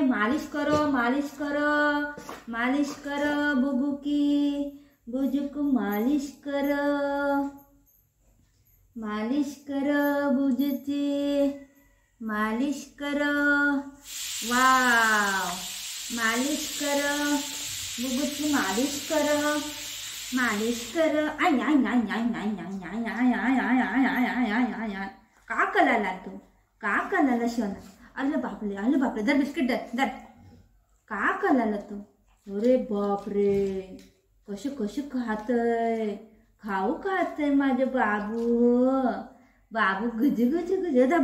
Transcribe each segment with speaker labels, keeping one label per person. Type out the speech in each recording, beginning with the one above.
Speaker 1: मालिश करो मालिश करो बुबू की बुजू को मालिश करो बुजूची मालिश करो वाव मालिश करो बुबूची मालिश करो I I I I I I I I I I का कलाला तू का कलाला शोना अरे बापरे दर बिस्किट दर का कलाला तू अरे बापरे कशी कशी खातय खाऊ खातय माझे बाबू गुज गुज गुज दर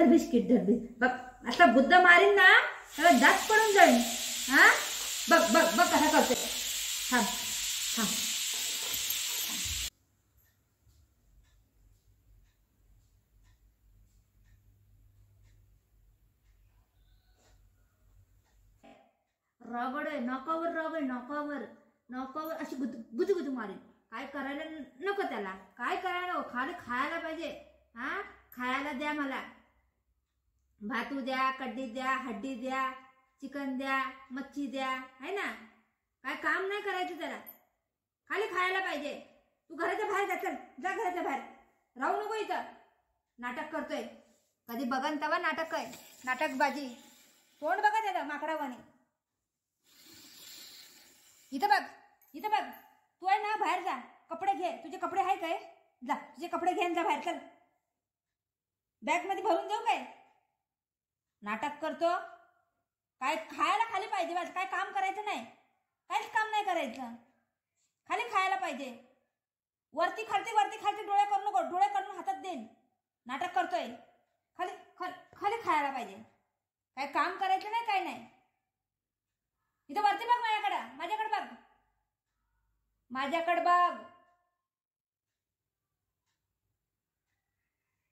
Speaker 1: बिस्किट धर बघ आता बुद्ध मारीन ना तर दात पडून जाईल हा बघ कसा करतोय थांब रगड नकावर अशी गुदगुद मारेल काय करायला नको त्याला काय करायला नको खाली खायला पाहिजे हा खायला द्या मला भातू द्या कड्डी द्या हड्डी द्या चिकन द्या मच्छी द्या है ना काय काम नाही करायचं त्याला खाली खायला पाहिजे तू घराच्या बाहेर जा घराच्या बाहेर राहू नको इथं नाटक करतोय कधी बघन तेव्हा नाटकबाजी तोंड बघा त्याला माकडावाने इथं बघ तू आहे ना बाहेर जा कपडे घे तुझे कपडे आहे काय जा तुझे कपडे घेऊन जा बाहेर चल बॅग मध्ये भरून देऊ काय नाटक करतो काय खायला खाली पाहिजे बस काय काम करायचं नाही काहीच काम नाही करायचं खाली खायला पाहिजे वरती खालती डोळे करू नको डोळे काढून हातात देईन नाटक करतोय खाली खायला पाहिजे काय काम करायचं नाही काय नाही इथं वरती बघ माझ्याकडे बघ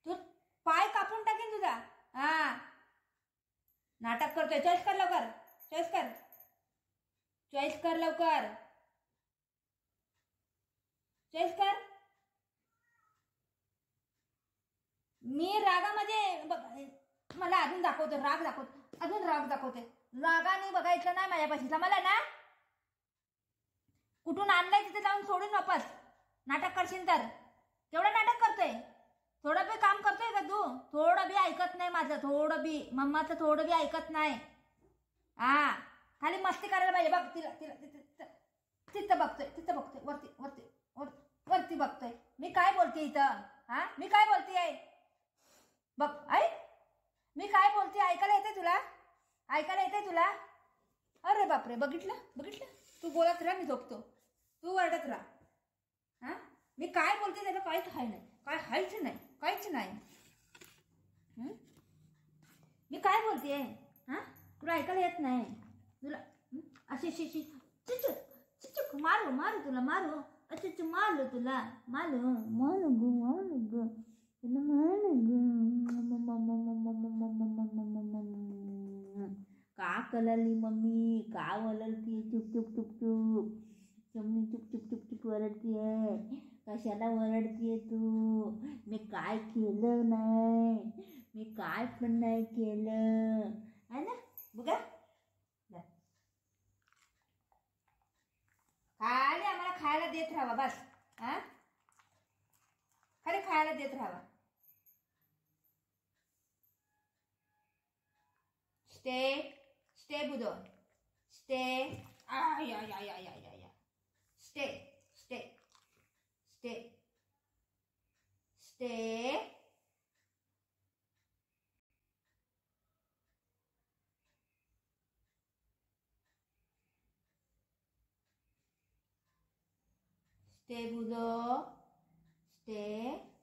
Speaker 1: तू पाय कापून टाकीन तुझा हा नाटक करतोय चॉईस कर लवकर मी रागामध्ये मला अजून दाखवतो राग दाखवते रागाने बघायचं नाही माझ्यापाशी समजलं ना कुठून आणलंय तिथे जाऊन सोडून वापस नाटक करशील तर केवढं नाटक करतोय थोडं बी काम करतोय का तू थोडं बी ऐकत नाही माझं थोडं बी मम्माचं थोडं बी ऐकत नाही हा खाली मस्ती करायला पाहिजे बघ तिला तिथं बघतोय वरती बघतोय मी काय बोलते इथं हा मी काय बोलते बघ मी काय बोलते ऐकायला येते तुला अरे बापरे बघितलं तू बोलत राहा मी झोपतो तू वरडत राहा हा मी काय बोलते त्याला काहीच काहीच नाही मी काय बोलते हा तुला ऐकायला येत नाही तुला अशी चिचुक मारू तुला मारू अच्छा मारलो तुला मारू ग का कलरली मम्मी का वलरती चुप चमनी चुप वरडतीये कशाला वरडतीये तू मी काय केलं नाही मी काय पण नाही केलं है ना बघा खाली आम्हाला खायला देत राहावा बस हा खाली खायला देत राहावा स्टे बुधो स्टे बुधो स्टे